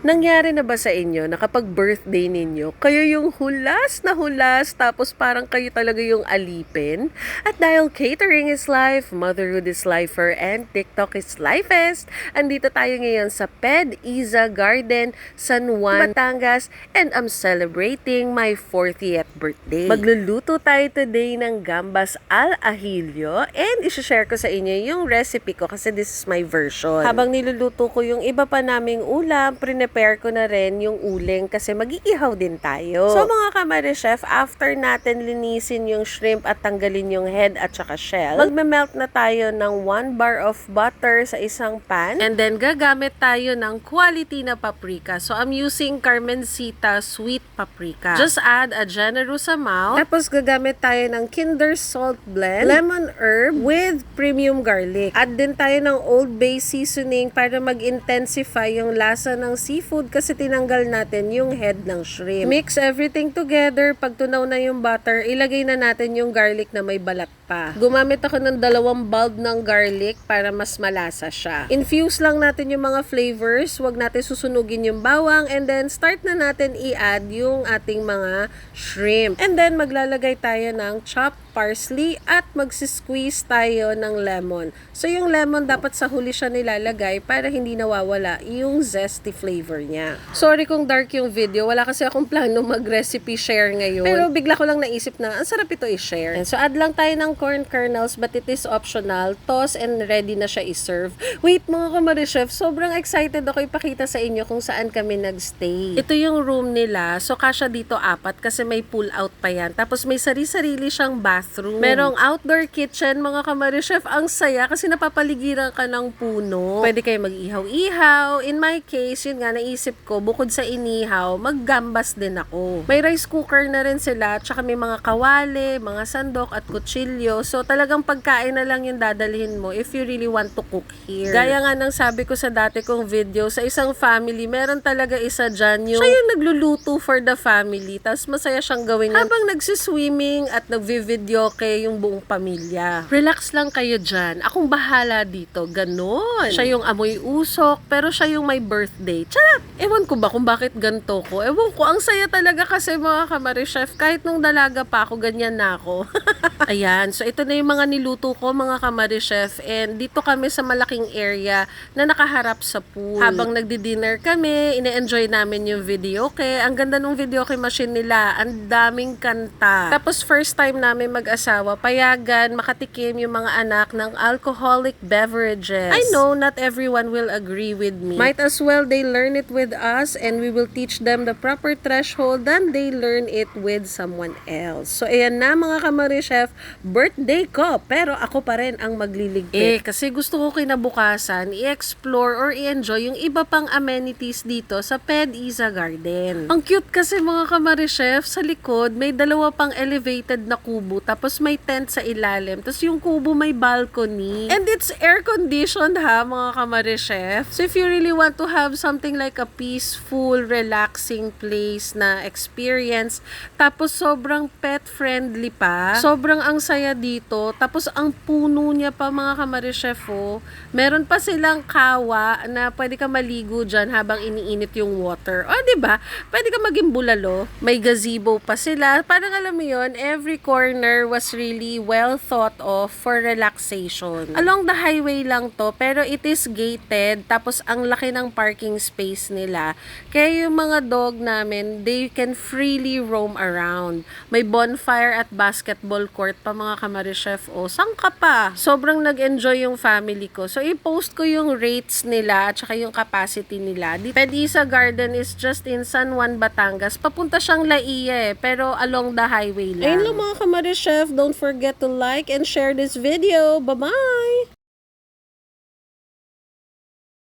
Nangyari na ba sa inyo na kapag birthday ninyo, kayo yung hulas na hulas tapos parang kayo talaga yung alipin? At dahil catering is life, motherhood is lifer, and TikTok is lifest, andito tayo ngayon sa PED-IZA Garden, San Juan, Batangas, and I'm celebrating my 40th birthday. Magluluto tayo today ng gambas al ajillo and isi-share ko sa inyo yung recipe ko kasi this is my version. Habang niluluto ko yung iba pa naming ulam, prepare ko na rin yung uling kasi mag-iihaw din tayo. So mga kamari chef, after natin linisin yung shrimp at tanggalin yung head at saka shell, magme-melt na tayo ng 1 bar of butter sa isang pan and then gagamit tayo ng quality na paprika. So I'm using Carmencita sweet paprika. Just add a generous amount. Tapos gagamit tayo ng Kinder Salt Blend, lemon herb with premium garlic. Add din tayo ng Old Bay seasoning para mag-intensify yung lasa ng seafood kasi tinanggal natin yung head ng shrimp. Mix everything together. Pag tunaw na yung butter, ilagay na natin yung garlic na may balat pa. Gumamit ako ng 2 bulb ng garlic para mas malasa siya. Infuse lang natin yung mga flavors. Huwag natin susunugin yung bawang and then start na natin i-add yung ating mga shrimp. And then maglalagay tayo ng chopped parsley at magsisqueeze tayo ng lemon. So yung lemon dapat sa huli siya nilalagay para hindi nawawala yung zesty flavor niya. Sorry kung dark yung video. Wala kasi akong plano mag-recipe share ngayon. Pero bigla ko lang naisip na ang sarap ito i-share. And so add lang tayo ng corn kernels but it is optional. Toss and ready na siya i-serve. Wait mga kamari chef, sobrang excited ako ipakita sa inyo kung saan kami nagstay. Ito yung room nila. So kasya dito 4 kasi may pull out pa yan. Tapos may sarili-sarili siyang bathroom. Merong outdoor kitchen mga kamari chef. Ang saya kasi napapaligiran ka ng puno. Pwede kayo mag-ihaw-ihaw. In my case, yun nga naisip ko, bukod sa inihaw, maggambas din ako. May rice cooker na rin sila, tsaka may mga kawali, mga sandok at kutsilyo. So talagang pagkain na lang yung dadalhin mo if you really want to cook here. Gaya nga ng sabi ko sa dati kong video, sa isang family, meron talaga isa dyan yung siya yung nagluluto for the family. Tapos masaya siyang gawin yan habang nagsiswimming at nagvi-videoke yung buong pamilya. Relax lang kayo dyan. Akong bahala dito. Ganon. Siya yung amoy usok, pero siya yung may birthday. Charot! Ewan ko ba kung bakit ganito ko. Ewan ko, ang saya talaga kasi mga kamari chef. Kahit nung dalaga pa ako, ganyan na ako. Ayan, so ito na yung mga niluto ko mga kamari chef. And dito kami sa malaking area na nakaharap sa pool. Habang nagdi-dinner kami, ine-enjoy namin yung videoke. Ang ganda ng videoke machine nila. Ang daming kanta. Tapos first time namin mag-asawa, payagan, makatikim yung mga anak ng alcoholic beverages. I know not everyone will agree with me. Might as well they learn it with us and we will teach them the proper threshold than they learn it with someone else. So ayan na mga kamari chef, birthday ko pero ako pa rin ang magliligpit. Kasi gusto ko kinabukasan i-explore or i-enjoy yung iba pang amenities dito sa PED-IZA Garden. Ang cute kasi mga kamari chef, sa likod may 2 pang elevated na kubo tapos may tent sa ilalim tapos yung kubo may balcony and it's air conditioned ha mga kamari chef. So if you really want to have something like a peaceful, relaxing place na experience, tapos sobrang pet friendly pa, sobrang ang saya dito, tapos ang puno niya pa mga kamari chef meron pa silang kawa na pwede ka maligo dyan habang iniinit yung water. O diba? Pwede ka maging bulalo. May gazebo pa sila. Parang alam mo yun, every corner was really well thought of for relaxation. Along the highway lang to, pero it is gated, tapos ang laki ng parking space nila. Kaya yung mga dog namin, they can freely roam around. May bonfire at basketball court pa mga kamari chef. Saan ka pa? Sobrang nag-enjoy yung family ko. So, i-post ko yung rates nila at saka yung capacity nila. PED-IZA Garden is just in San Juan, Batangas. Papunta siyang Laia pero along the highway lang. Ayun lang mga kamari chef. Don't forget to like and share this video. Bye-bye!